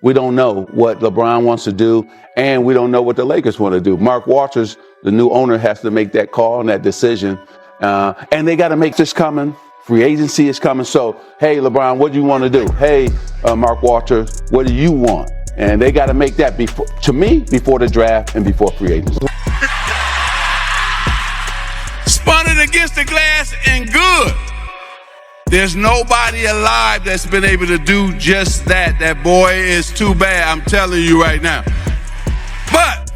we don't know what LeBron wants to do, and we don't know what the Lakers want to do. Mark Walters, the new owner, has to make that call and that decision. And they got to make this coming. Free agency is coming. So, hey, LeBron, what do you want to do? Hey, Mark Walters, what do you want? And they got to make that before the draft and before free agency. Spun it against the glass and good. There's nobody alive that's been able to do just that. That boy is too bad, I'm telling you right now. But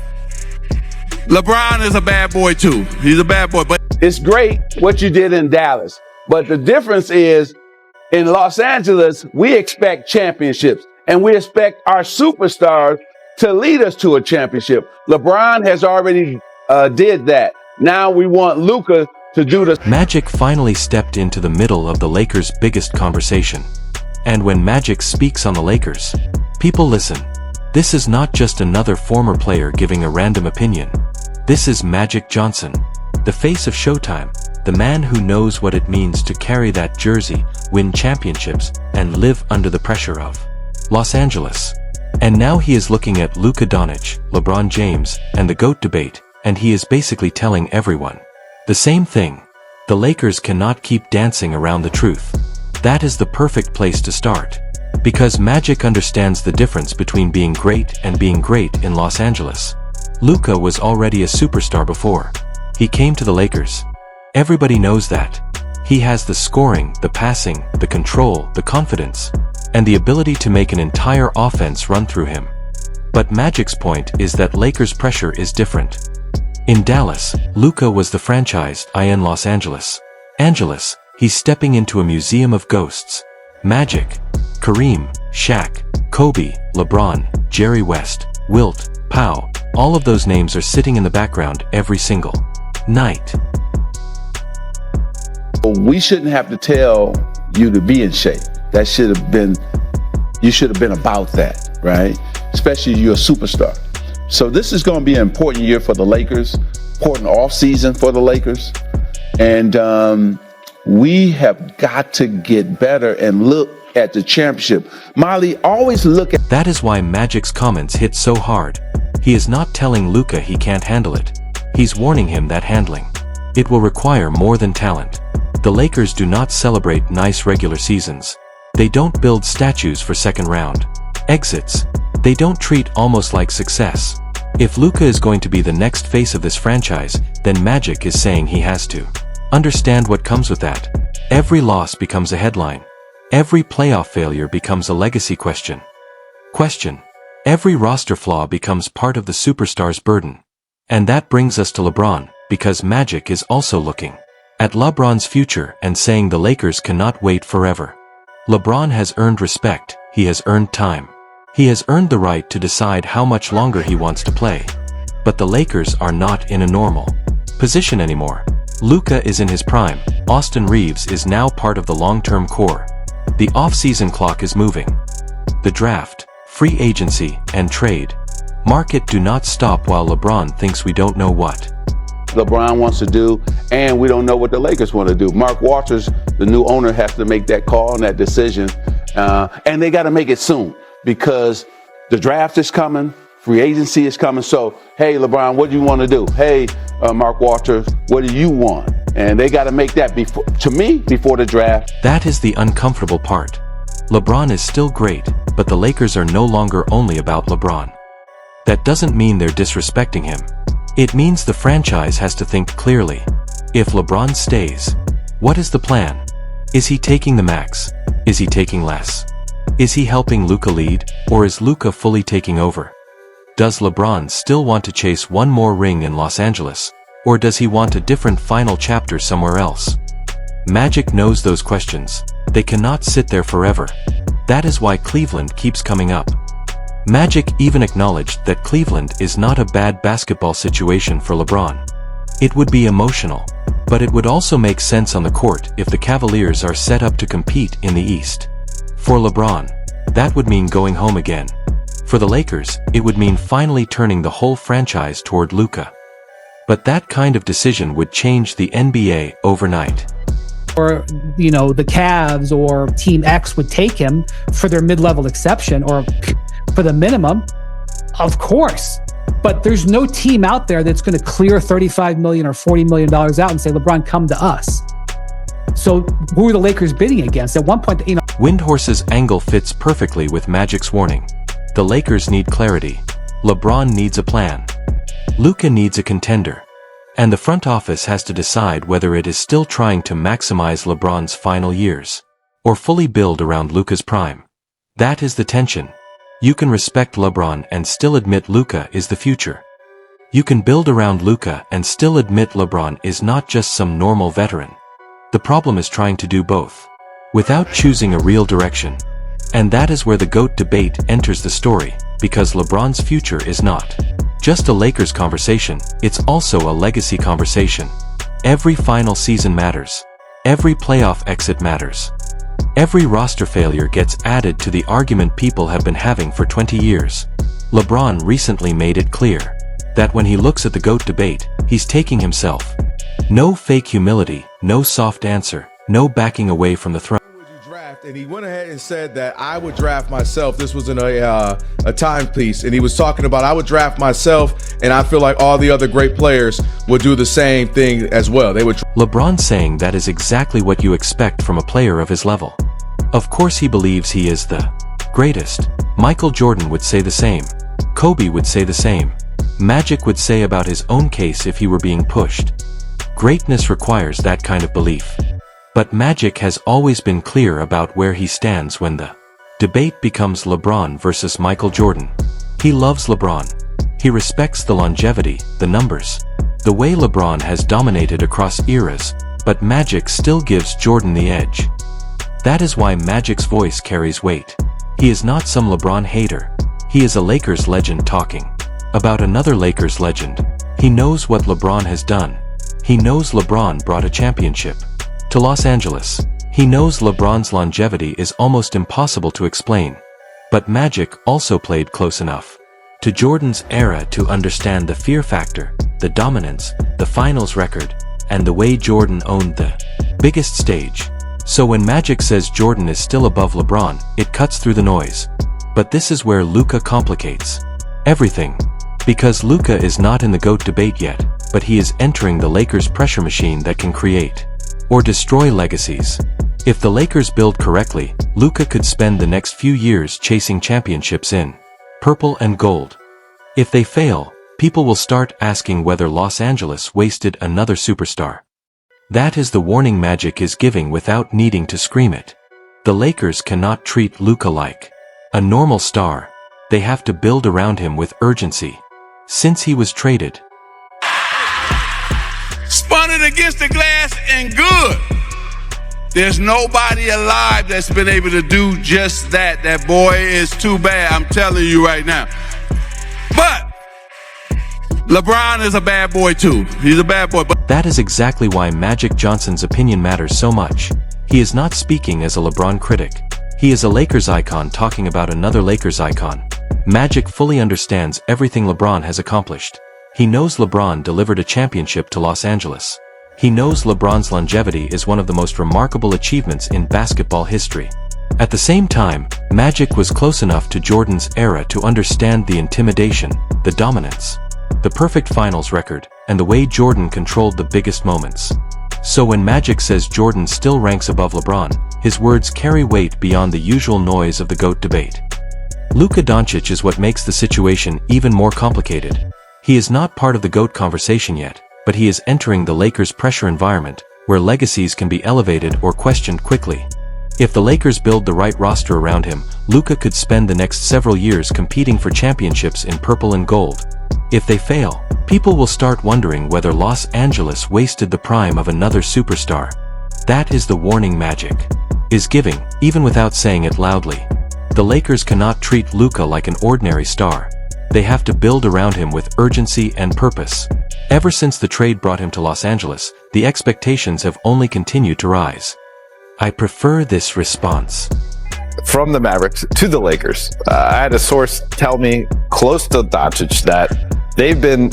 LeBron is a bad boy too. He's a bad boy. But it's great what you did in Dallas. But the difference is in Los Angeles, we expect championships and we expect our superstars to lead us to a championship. LeBron has already did that. Now we want Luka to do this. Magic finally stepped into the middle of the Lakers' biggest conversation. And when Magic speaks on the Lakers, people listen. This is not just another former player giving a random opinion. This is Magic Johnson, the face of Showtime, the man who knows what it means to carry that jersey, win championships, and live under the pressure of Los Angeles. And now he is looking at Luka Doncic, LeBron James, and the GOAT debate, and he is basically telling everyone the same thing. The Lakers cannot keep dancing around the truth. That is the perfect place to start. Because Magic understands the difference between being great and being great in Los Angeles. Luka was already a superstar before he came to the Lakers. Everybody knows that. He has the scoring, the passing, the control, the confidence, and the ability to make an entire offense run through him. But Magic's point is that Lakers' pressure is different. In Dallas, Luka was the franchise in Los Angeles. He's stepping into a museum of ghosts. Magic, Kareem, Shaq, Kobe, LeBron, Jerry West, Wilt, Pau, all of those names are sitting in the background every single night. We shouldn't have to tell you to be in shape. That should have been, you should have been about that, right? Especially you're a superstar. So this is going to be an important year for the Lakers, important off season for the Lakers. And we have got to get better and look at the championship. Molly, always look at... That is why Magic's comments hit so hard. He is not telling Luka he can't handle it. He's warning him that handling it will require more than talent. The Lakers do not celebrate nice regular seasons. They don't build statues for second round exits. They don't treat almost like success. If Luka is going to be the next face of this franchise, then Magic is saying he has to understand what comes with that. Every loss becomes a headline. Every playoff failure becomes a legacy question. Every roster flaw becomes part of the superstar's burden. And that brings us to LeBron, because Magic is also looking at LeBron's future and saying the Lakers cannot wait forever. LeBron has earned respect, he has earned time. He has earned the right to decide how much longer he wants to play. But the Lakers are not in a normal position anymore. Luka is in his prime. Austin Reeves is now part of the long-term core. The off-season clock is moving. The draft, free agency, and trade market do not stop while LeBron thinks we don't know what LeBron wants to do, and we don't know what the Lakers want to do. Mark Walters, the new owner, has to make that call and that decision. And they got to make it soon because the draft is coming, free agency is coming. So, hey, LeBron, what do you want to do? Hey, Mark Walters, what do you want? And they got to make that before the draft. That is the uncomfortable part. LeBron is still great, but the Lakers are no longer only about LeBron. That doesn't mean they're disrespecting him. It means the franchise has to think clearly. If LeBron stays, what is the plan? Is he taking the max? Is he taking less? Is he helping Luka lead, or is Luka fully taking over? Does LeBron still want to chase one more ring in Los Angeles, or does he want a different final chapter somewhere else? Magic knows those questions. They cannot sit there forever. That is why Cleveland keeps coming up. Magic even acknowledged that Cleveland is not a bad basketball situation for LeBron. It would be emotional, but it would also make sense on the court if the Cavaliers are set up to compete in the East. For LeBron, that would mean going home again. For the Lakers, it would mean finally turning the whole franchise toward Luka. But that kind of decision would change the NBA overnight. Or, the Cavs or Team X would take him for their mid-level exception, or for the minimum, of course. But there's no team out there that's going to clear $35 million or $40 million out and say, LeBron, come to us. So who are the Lakers bidding against? At one point, Windhorse's angle fits perfectly with Magic's warning. The Lakers need clarity. LeBron needs a plan. Luka needs a contender. And the front office has to decide whether it is still trying to maximize LeBron's final years or fully build around Luka's prime. That is the tension. You can respect LeBron and still admit Luka is the future. You can build around Luka and still admit LeBron is not just some normal veteran. The problem is trying to do both without choosing a real direction. And that is where the GOAT debate enters the story, because LeBron's future is not just a Lakers conversation, it's also a legacy conversation. Every final season matters. Every playoff exit matters. Every roster failure gets added to the argument people have been having for 20 years. LeBron recently made it clear that when he looks at the GOAT debate, he's taking himself. No fake humility, no soft answer, no backing away from the throne. And he went ahead and said that I would draft myself. This was in a timepiece, and he was talking about I would draft myself, and I feel like all the other great players would do the same thing as well. They would. LeBron saying that is exactly what you expect from a player of his level. Of course he believes he is the greatest. Michael Jordan would say the same. Kobe would say the same. Magic would say about his own case if he were being pushed. Greatness requires that kind of belief. But Magic has always been clear about where he stands when the debate becomes LeBron versus Michael Jordan. He loves LeBron. He respects the longevity, the numbers, the way LeBron has dominated across eras, but Magic still gives Jordan the edge. That is why Magic's voice carries weight. He is not some LeBron hater. He is a Lakers legend talking about another Lakers legend. He knows what LeBron has done. He knows LeBron brought a championship to Los Angeles. He knows LeBron's longevity is almost impossible to explain. But Magic also played close enough to Jordan's era to understand the fear factor, the dominance, the finals record, and the way Jordan owned the biggest stage. So when Magic says Jordan is still above LeBron, it cuts through the noise. But this is where Luka complicates everything. Because Luka is not in the GOAT debate yet, but he is entering the Lakers pressure machine that can create or destroy legacies. If the Lakers build correctly, Luka could spend the next few years chasing championships in purple and gold. If they fail, people will start asking whether Los Angeles wasted another superstar. That is the warning Magic is giving without needing to scream it. The Lakers cannot treat Luka like a normal star. They have to build around him with urgency. Since he was traded, spun it against the glass and good. There's nobody alive that's been able to do just that. That boy is too bad, I'm telling you right now. But LeBron is a bad boy too. He's a bad boy. But that is exactly why Magic Johnson's opinion matters so much. He is not speaking as a LeBron critic. He is a Lakers icon talking about another Lakers icon. Magic fully understands everything LeBron has accomplished. He knows LeBron delivered a championship to Los Angeles. He knows LeBron's longevity is one of the most remarkable achievements in basketball history. At the same time, Magic was close enough to Jordan's era to understand the intimidation, the dominance, the perfect finals record, and the way Jordan controlled the biggest moments. So when Magic says Jordan still ranks above LeBron, his words carry weight beyond the usual noise of the GOAT debate. Luka Doncic is what makes the situation even more complicated. He is not part of the GOAT conversation yet, but he is entering the Lakers' pressure environment, where legacies can be elevated or questioned quickly. If the Lakers build the right roster around him, Luka could spend the next several years competing for championships in purple and gold. If they fail, people will start wondering whether Los Angeles wasted the prime of another superstar. That is the warning Magic is giving, even without saying it loudly. The Lakers cannot treat Luka like an ordinary star. They have to build around him with urgency and purpose. Ever since the trade brought him to Los Angeles, the expectations have only continued to rise. I prefer this response. From the Mavericks to the Lakers, I had a source tell me close to Doncic that they've been,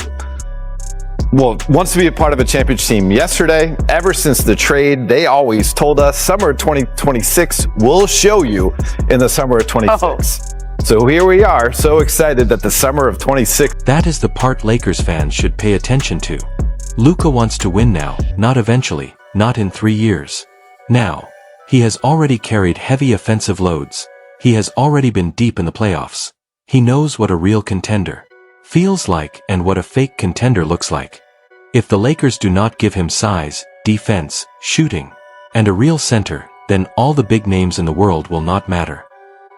wants to be a part of a championship team yesterday. Ever since the trade, they always told us summer of 2026 will show you in the summer of 26. So here we are, so excited that the summer of 26. That is the part Lakers fans should pay attention to. Luka wants to win now, not eventually, not in 3 years. Now. He has already carried heavy offensive loads. He has already been deep in the playoffs. He knows what a real contender feels like and what a fake contender looks like. If the Lakers do not give him size, defense, shooting, and a real center, then all the big names in the world will not matter.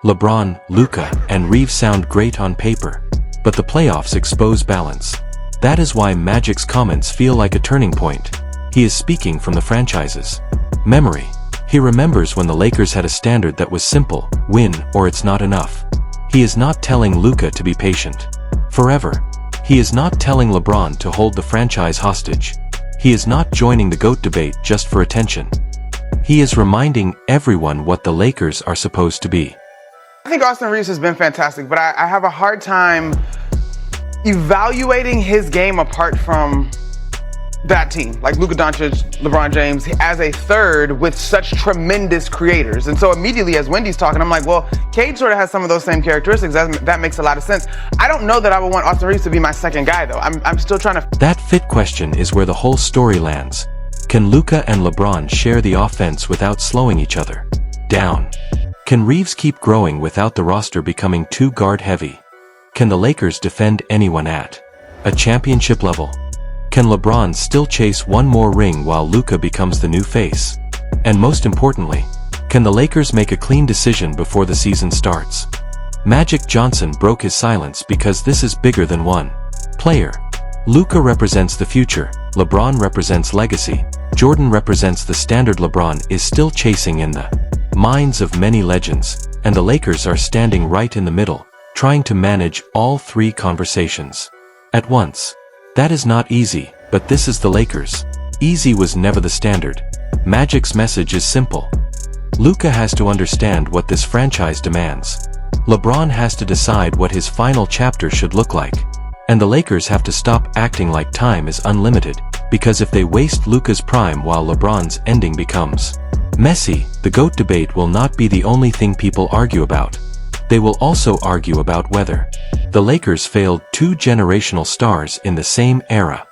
LeBron, Luka, and Reeves sound great on paper, but the playoffs expose balance. That is why Magic's comments feel like a turning point. He is speaking from the franchise's memory. He remembers when the Lakers had a standard that was simple: win or it's not enough. He is not telling Luka to be patient forever. He is not telling LeBron to hold the franchise hostage. He is not joining the GOAT debate just for attention. He is reminding everyone what the Lakers are supposed to be. I think Austin Reeves has been fantastic, but I have a hard time evaluating his game apart from that team, like Luka Doncic, LeBron James, as a third with such tremendous creators. And so immediately as Wendy's talking, I'm like, well, Cade sort of has some of those same characteristics. That makes a lot of sense. I don't know that I would want Austin Reeves to be my second guy, though. I'm still trying to... That fit question is where the whole story lands. Can Luka and LeBron share the offense without slowing each other down? Can Reeves keep growing without the roster becoming too guard-heavy? Can the Lakers defend anyone at a championship level? Can LeBron still chase one more ring while Luka becomes the new face? And most importantly, can the Lakers make a clean decision before the season starts? Magic Johnson broke his silence because this is bigger than one player. Luka represents the future, LeBron represents legacy, Jordan represents the standard LeBron is still chasing in the minds of many legends, and the Lakers are standing right in the middle, trying to manage all three conversations at once. That is not easy, but this is the Lakers. Easy was never the standard. Magic's message is simple. Luka has to understand what this franchise demands. LeBron has to decide what his final chapter should look like. And the Lakers have to stop acting like time is unlimited, because if they waste Luka's prime while LeBron's ending becomes messy, the GOAT debate will not be the only thing people argue about. They will also argue about whether the Lakers failed two generational stars in the same era.